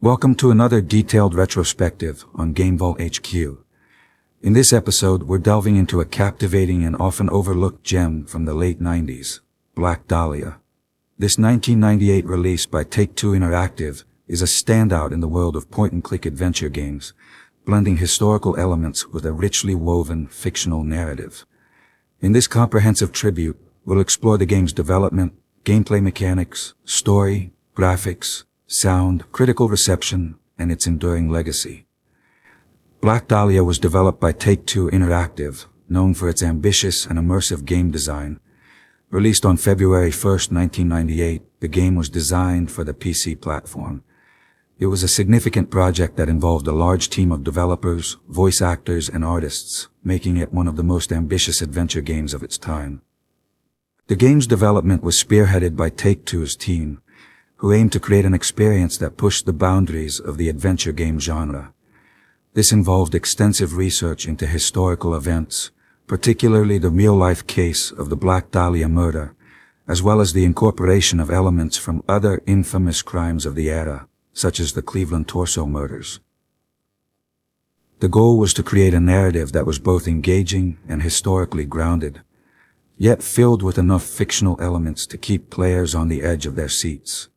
Welcome to another detailed retrospective on GameVault HQ. In this episode, we're delving into a captivating and often overlooked gem from the late 90s, Black Dahlia. This 1998 release by Take-Two Interactive is a standout in the world of point-and-click adventure games, blending historical elements with a richly woven fictional narrative. In this comprehensive tribute, we'll explore the game's development, gameplay mechanics, story, graphics, sound, critical reception, and its enduring legacy. Black Dahlia was developed by Take-Two Interactive, known for its ambitious and immersive game design. Released on February 1, 1998, the game was designed for the PC platform. It was a significant project that involved a large team of developers, voice actors, and artists, making it one of the most ambitious adventure games of its time. The game's development was spearheaded by Take-Two's team, who aimed to create an experience that pushed the boundaries of the adventure game genre. This involved extensive research into historical events, particularly the real-life case of the Black Dahlia murder, as well as the incorporation of elements from other infamous crimes of the era, such as the Cleveland Torso murders. The goal was to create a narrative that was both engaging and historically grounded, yet filled with enough fictional elements to keep players on the edge of their seats.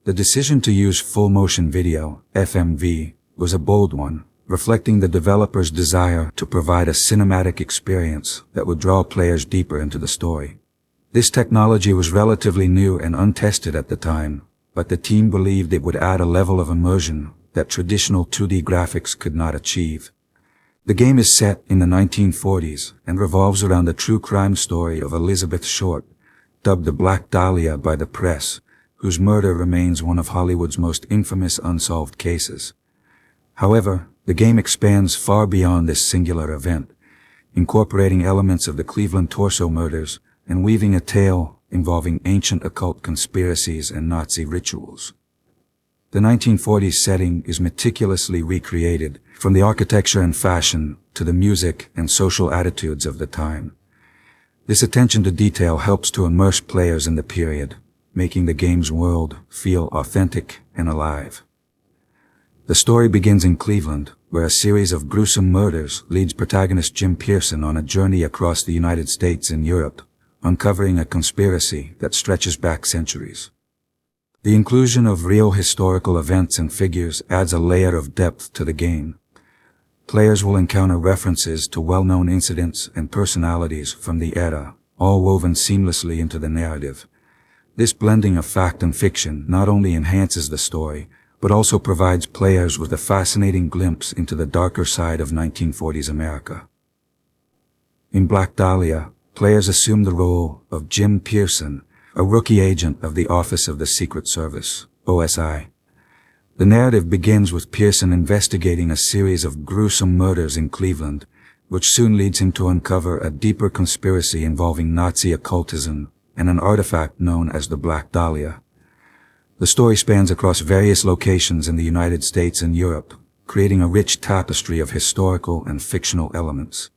The decision to use full-motion video, FMV, was a bold one, reflecting the developer's desire to provide a cinematic experience that would draw players deeper into the story. This technology was relatively new and untested at the time, but the team believed it would add a level of immersion that traditional 2D graphics could not achieve. The game is set in the 1940s and revolves around the true crime story of Elizabeth Short, dubbed the Black Dahlia by the press, whose murder remains one of Hollywood's most infamous unsolved cases. However, the game expands far beyond this singular event, incorporating elements of the Cleveland Torso murders and weaving a tale involving ancient occult conspiracies and Nazi rituals. The 1940s setting is meticulously recreated, from the architecture and fashion to the music and social attitudes of the time. This attention to detail helps to immerse players in the period, making the game's world feel authentic and alive. The story begins in Cleveland, where a series of gruesome murders leads protagonist Jim Pearson on a journey across the United States and Europe, uncovering a conspiracy that stretches back centuries. The inclusion of real historical events and figures adds a layer of depth to the game. Players will encounter references to well-known incidents and personalities from the era, all woven seamlessly into the narrative. This blending of fact and fiction not only enhances the story, but also provides players with a fascinating glimpse into the darker side of 1940s America. In Black Dahlia, players assume the role of Jim Pearson, a rookie agent of the Office of the Secret Service, OSI. The narrative begins with Pearson investigating a series of gruesome murders in Cleveland, which soon leads him to uncover a deeper conspiracy involving Nazi occultism and an artifact known as the Black Dahlia. The story spans across various locations in the United States and Europe, creating a rich tapestry of historical and fictional elements.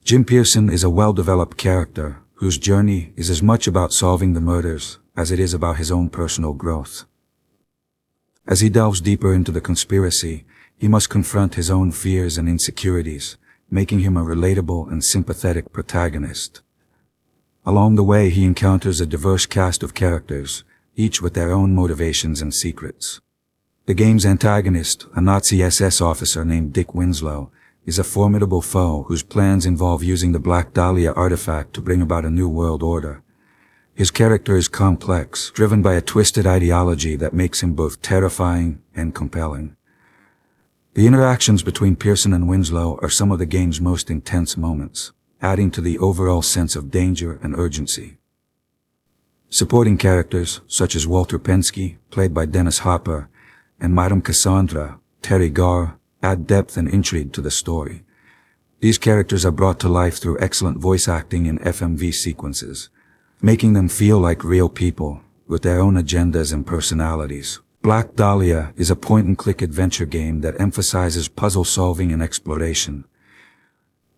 Jim Pearson is a well-developed character whose journey is as much about solving the murders as it is about his own personal growth. As he delves deeper into the conspiracy, he must confront his own fears and insecurities, making him a relatable and sympathetic protagonist. Along the way, he encounters a diverse cast of characters, each with their own motivations and secrets. The game's antagonist, a Nazi SS officer named Dick Winslow, is a formidable foe whose plans involve using the Black Dahlia artifact to bring about a new world order. His character is complex, driven by a twisted ideology that makes him both terrifying and compelling. The interactions between Pearson and Winslow are some of the game's most intense moments, adding to the overall sense of danger and urgency. Supporting characters, such as Walter Pensky, played by Dennis Hopper, and Madame Cassandra, Terry Garr, add depth and intrigue to the story. These characters are brought to life through excellent voice acting in FMV sequences, making them feel like real people, with their own agendas and personalities. Black Dahlia is a point-and-click adventure game that emphasizes puzzle solving and exploration.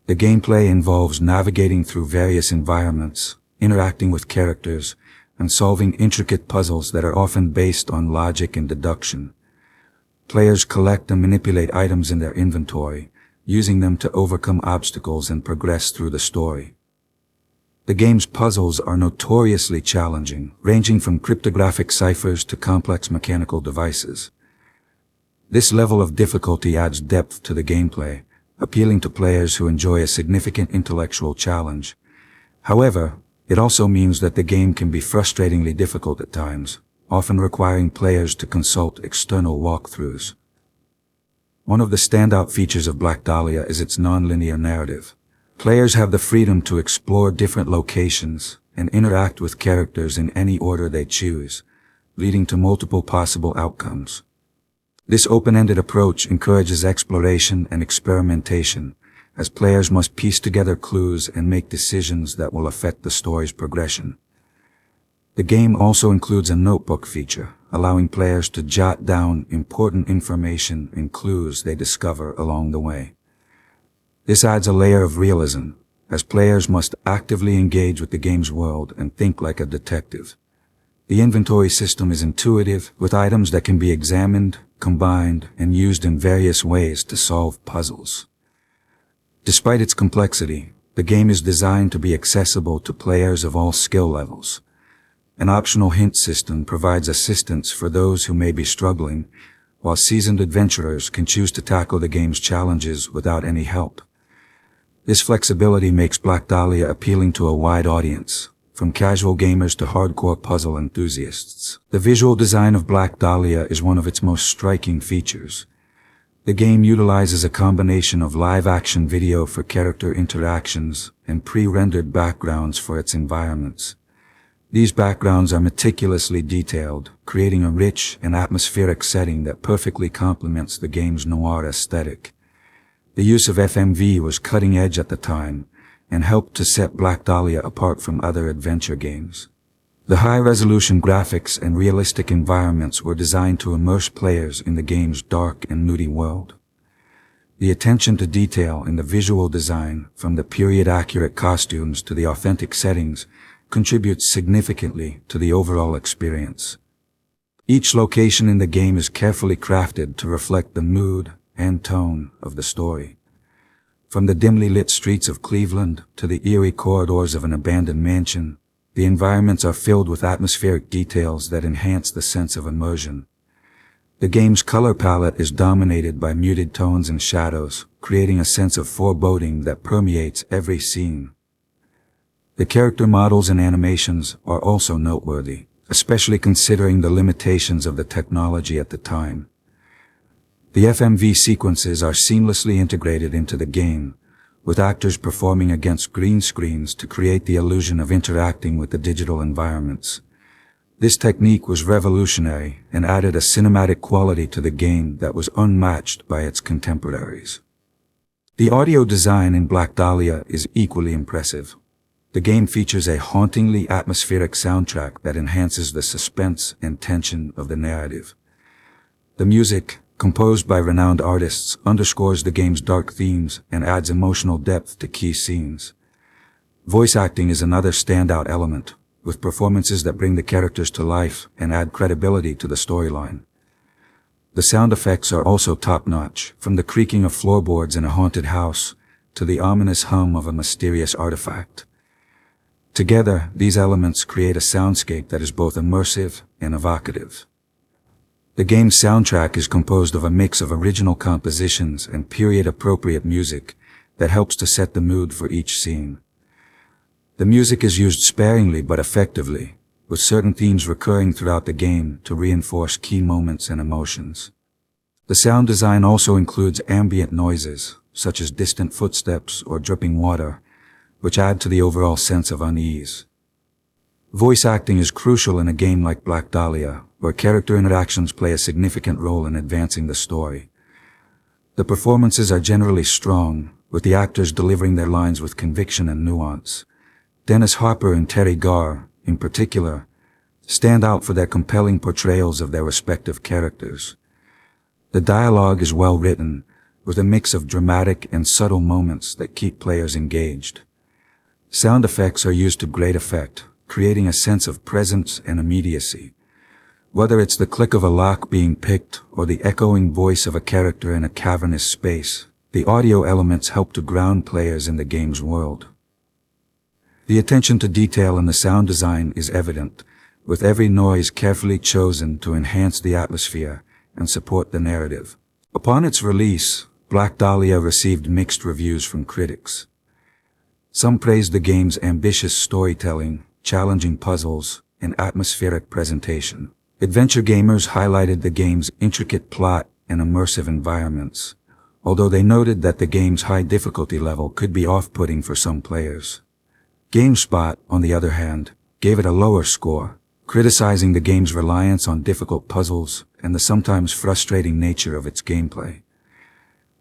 The gameplay involves navigating through various environments, interacting with characters, and solving intricate puzzles that are often based on logic and deduction. Players collect and manipulate items in their inventory, using them to overcome obstacles and progress through the story. The game's puzzles are notoriously challenging, ranging from cryptographic ciphers to complex mechanical devices. This level of difficulty adds depth to the gameplay, appealing to players who enjoy a significant intellectual challenge. However, it also means that the game can be frustratingly difficult at times, often requiring players to consult external walkthroughs. One of the standout features of Black Dahlia is its non-linear narrative. Players have the freedom to explore different locations and interact with characters in any order they choose, leading to multiple possible outcomes. This open-ended approach encourages exploration and experimentation, as players must piece together clues and make decisions that will affect the story's progression. The game also includes a notebook feature, allowing players to jot down important information and clues they discover along the way. This adds a layer of realism, as players must actively engage with the game's world and think like a detective. The inventory system is intuitive, with items that can be examined, combined, and used in various ways to solve puzzles. Despite its complexity, the game is designed to be accessible to players of all skill levels. An optional hint system provides assistance for those who may be struggling, while seasoned adventurers can choose to tackle the game's challenges without any help. This flexibility makes Black Dahlia appealing to a wide audience, from casual gamers to hardcore puzzle enthusiasts. The visual design of Black Dahlia is one of its most striking features. The game utilizes a combination of live-action video for character interactions and pre-rendered backgrounds for its environments. These backgrounds are meticulously detailed, creating a rich and atmospheric setting that perfectly complements the game's noir aesthetic. The use of FMV was cutting edge at the time, and helped to set Black Dahlia apart from other adventure games. The high-resolution graphics and realistic environments were designed to immerse players in the game's dark and moody world. The attention to detail in the visual design, from the period-accurate costumes to the authentic settings, contributes significantly to the overall experience. Each location in the game is carefully crafted to reflect the mood and tone of the story. From the dimly lit streets of Cleveland to the eerie corridors of an abandoned mansion, the environments are filled with atmospheric details that enhance the sense of immersion. The game's color palette is dominated by muted tones and shadows, creating a sense of foreboding that permeates every scene. The character models and animations are also noteworthy, especially considering the limitations of the technology at the time. The FMV sequences are seamlessly integrated into the game, with actors performing against green screens to create the illusion of interacting with the digital environments. This technique was revolutionary and added a cinematic quality to the game that was unmatched by its contemporaries. The audio design in Black Dahlia is equally impressive. The game features a hauntingly atmospheric soundtrack that enhances the suspense and tension of the narrative. The music, composed by renowned artists, underscores the game's dark themes and adds emotional depth to key scenes. Voice acting is another standout element, with performances that bring the characters to life and add credibility to the storyline. The sound effects are also top-notch, from the creaking of floorboards in a haunted house to the ominous hum of a mysterious artifact. Together, these elements create a soundscape that is both immersive and evocative. The game's soundtrack is composed of a mix of original compositions and period-appropriate music that helps to set the mood for each scene. The music is used sparingly but effectively, with certain themes recurring throughout the game to reinforce key moments and emotions. The sound design also includes ambient noises, such as distant footsteps or dripping water, which add to the overall sense of unease. Voice acting is crucial in a game like Black Dahlia, where character interactions play a significant role in advancing the story. The performances are generally strong, with the actors delivering their lines with conviction and nuance. Dennis Hopper and Terry Garr, in particular, stand out for their compelling portrayals of their respective characters. The dialogue is well written, with a mix of dramatic and subtle moments that keep players engaged. Sound effects are used to great effect, creating a sense of presence and immediacy. Whether it's the click of a lock being picked or the echoing voice of a character in a cavernous space, the audio elements help to ground players in the game's world. The attention to detail in the sound design is evident, with every noise carefully chosen to enhance the atmosphere and support the narrative. Upon its release, Black Dahlia received mixed reviews from critics. Some praised the game's ambitious storytelling, challenging puzzles, and atmospheric presentation. Adventure gamers highlighted the game's intricate plot and immersive environments, although they noted that the game's high difficulty level could be off-putting for some players. GameSpot, on the other hand, gave it a lower score, criticizing the game's reliance on difficult puzzles and the sometimes frustrating nature of its gameplay.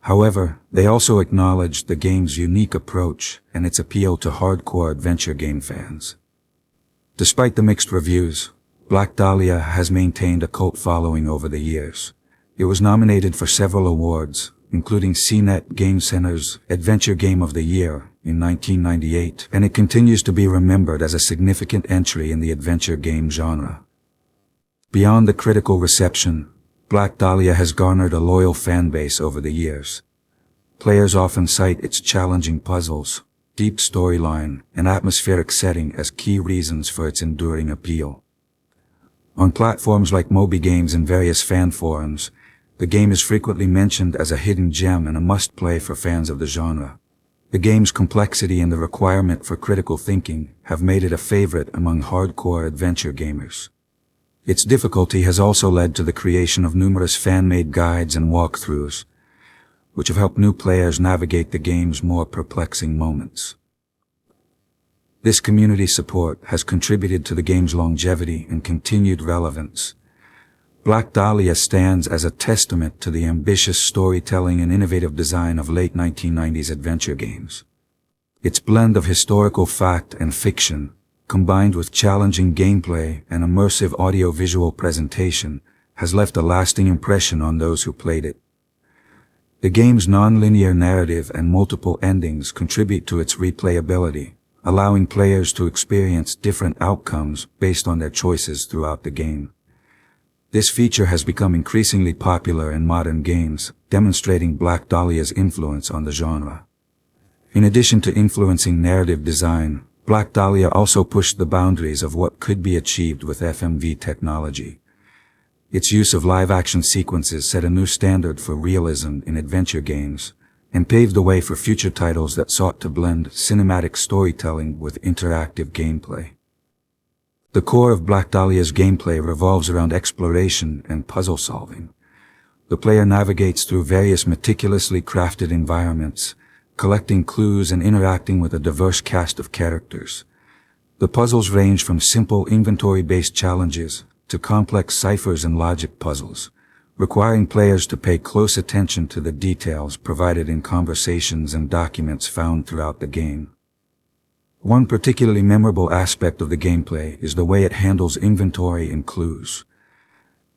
However, they also acknowledged the game's unique approach and its appeal to hardcore adventure game fans. Despite the mixed reviews, Black Dahlia has maintained a cult following over the years. It was nominated for several awards, including CNET Game Center's Adventure Game of the Year in 1998, and it continues to be remembered as a significant entry in the adventure game genre. Beyond the critical reception, Black Dahlia has garnered a loyal fan base over the years. Players often cite its challenging puzzles, deep storyline, and atmospheric setting as key reasons for its enduring appeal. On platforms like Moby Games and various fan forums, the game is frequently mentioned as a hidden gem and a must-play for fans of the genre. The game's complexity and the requirement for critical thinking have made it a favorite among hardcore adventure gamers. Its difficulty has also led to the creation of numerous fan-made guides and walkthroughs, which have helped new players navigate the game's more perplexing moments. This community support has contributed to the game's longevity and continued relevance. Black Dahlia stands as a testament to the ambitious storytelling and innovative design of late 1990s adventure games. Its blend of historical fact and fiction, combined with challenging gameplay and immersive audio-visual presentation, has left a lasting impression on those who played it. The game's non-linear narrative and multiple endings contribute to its replayability, allowing players to experience different outcomes based on their choices throughout the game. This feature has become increasingly popular in modern games, demonstrating Black Dahlia's influence on the genre. In addition to influencing narrative design, Black Dahlia also pushed the boundaries of what could be achieved with FMV technology. Its use of live-action sequences set a new standard for realism in adventure games, and paved the way for future titles that sought to blend cinematic storytelling with interactive gameplay. The core of Black Dahlia's gameplay revolves around exploration and puzzle solving. The player navigates through various meticulously crafted environments, collecting clues and interacting with a diverse cast of characters. The puzzles range from simple inventory-based challenges to complex ciphers and logic puzzles, requiring players to pay close attention to the details provided in conversations and documents found throughout the game. One particularly memorable aspect of the gameplay is the way it handles inventory and clues.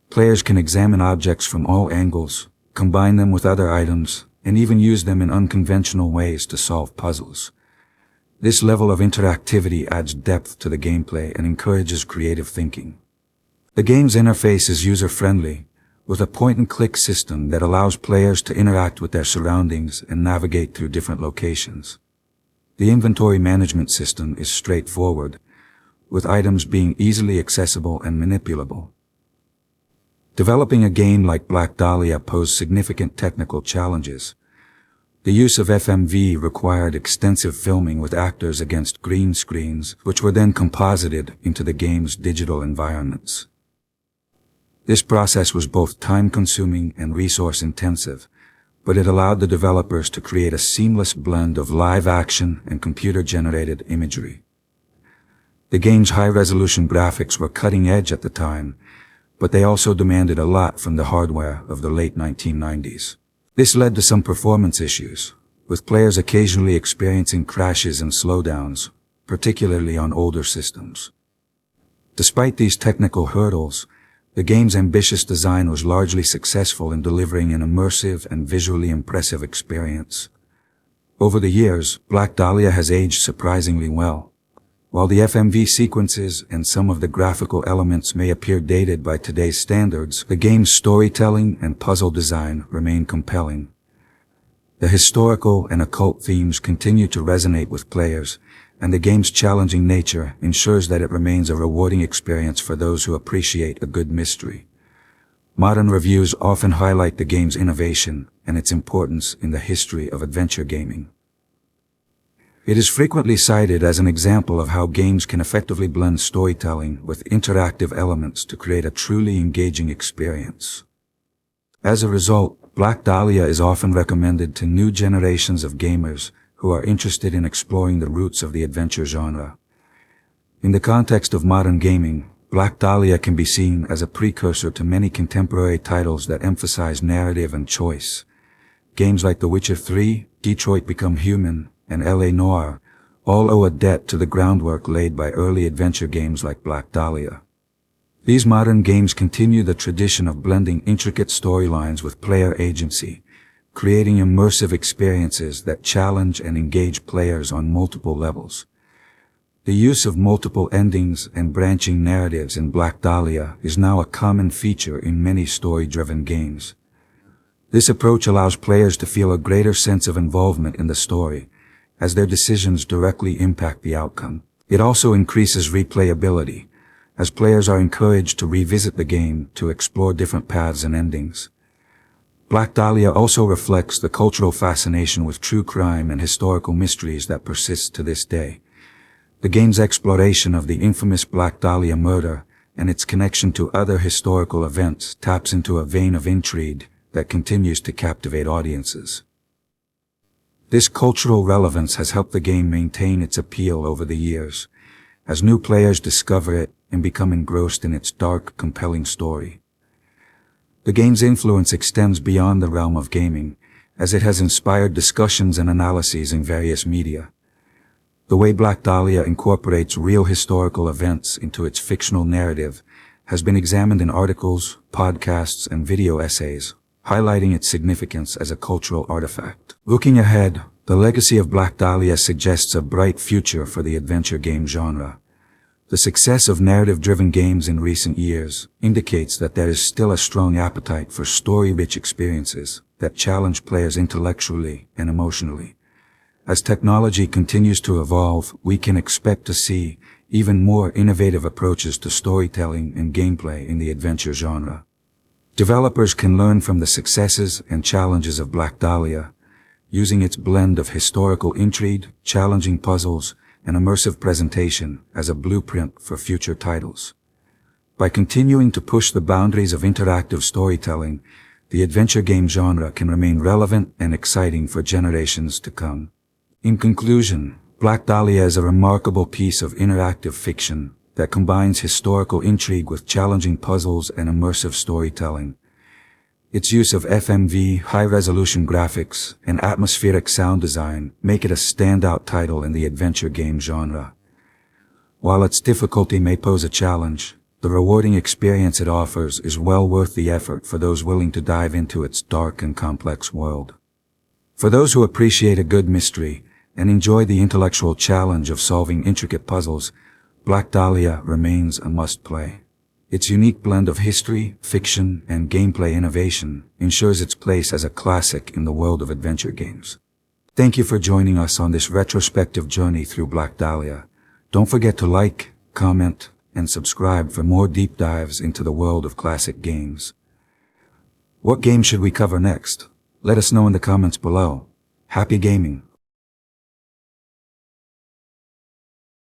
Players can examine objects from all angles, combine them with other items, and even use them in unconventional ways to solve puzzles. This level of interactivity adds depth to the gameplay and encourages creative thinking. The game's interface is user-friendly, with a point-and-click system that allows players to interact with their surroundings and navigate through different locations. The inventory management system is straightforward, with items being easily accessible and manipulable. Developing a game like Black Dahlia posed significant technical challenges. The use of FMV required extensive filming with actors against green screens, which were then composited into the game's digital environments. This process was both time-consuming and resource-intensive, but it allowed the developers to create a seamless blend of live-action and computer-generated imagery. The game's high-resolution graphics were cutting-edge at the time, but they also demanded a lot from the hardware of the late 1990s. This led to some performance issues, with players occasionally experiencing crashes and slowdowns, particularly on older systems. Despite these technical hurdles, the game's ambitious design was largely successful in delivering an immersive and visually impressive experience. Over the years, Black Dahlia has aged surprisingly well. While the FMV sequences and some of the graphical elements may appear dated by today's standards, the game's storytelling and puzzle design remain compelling. The historical and occult themes continue to resonate with players, and the game's challenging nature ensures that it remains a rewarding experience for those who appreciate a good mystery. Modern reviews often highlight the game's innovation and its importance in the history of adventure gaming. It is frequently cited as an example of how games can effectively blend storytelling with interactive elements to create a truly engaging experience. As a result, Black Dahlia is often recommended to new generations of gamers who are interested in exploring the roots of the adventure genre. In the context of modern gaming, Black Dahlia can be seen as a precursor to many contemporary titles that emphasize narrative and choice. Games like The Witcher 3, Detroit Become Human, and L.A. Noire all owe a debt to the groundwork laid by early adventure games like Black Dahlia. These modern games continue the tradition of blending intricate storylines with player agency, creating immersive experiences that challenge and engage players on multiple levels. The use of multiple endings and branching narratives in Black Dahlia is now a common feature in many story-driven games. This approach allows players to feel a greater sense of involvement in the story, as their decisions directly impact the outcome. It also increases replayability, as players are encouraged to revisit the game to explore different paths and endings. Black Dahlia also reflects the cultural fascination with true crime and historical mysteries that persists to this day. The game's exploration of the infamous Black Dahlia murder and its connection to other historical events taps into a vein of intrigue that continues to captivate audiences. This cultural relevance has helped the game maintain its appeal over the years, as new players discover it and become engrossed in its dark, compelling story. The game's influence extends beyond the realm of gaming, as it has inspired discussions and analyses in various media. The way Black Dahlia incorporates real historical events into its fictional narrative has been examined in articles, podcasts, and video essays, highlighting its significance as a cultural artifact. Looking ahead, the legacy of Black Dahlia suggests a bright future for the adventure game genre. The success of narrative-driven games in recent years indicates that there is still a strong appetite for story-rich experiences that challenge players intellectually and emotionally. As technology continues to evolve, we can expect to see even more innovative approaches to storytelling and gameplay in the adventure genre. Developers can learn from the successes and challenges of Black Dahlia, using its blend of historical intrigue, challenging puzzles, and immersive presentation as a blueprint for future titles. By continuing to push the boundaries of interactive storytelling, the adventure game genre can remain relevant and exciting for generations to come. In conclusion, Black Dahlia is a remarkable piece of interactive fiction that combines historical intrigue with challenging puzzles and immersive storytelling. Its use of FMV, high-resolution graphics, and atmospheric sound design make it a standout title in the adventure game genre. While its difficulty may pose a challenge, the rewarding experience it offers is well worth the effort for those willing to dive into its dark and complex world. For those who appreciate a good mystery and enjoy the intellectual challenge of solving intricate puzzles, Black Dahlia remains a must-play. Its unique blend of history, fiction, and gameplay innovation ensures its place as a classic in the world of adventure games. Thank you for joining us on this retrospective journey through Black Dahlia. Don't forget to like, comment, and subscribe for more deep dives into the world of classic games. What game should we cover next? Let us know in the comments below. Happy gaming!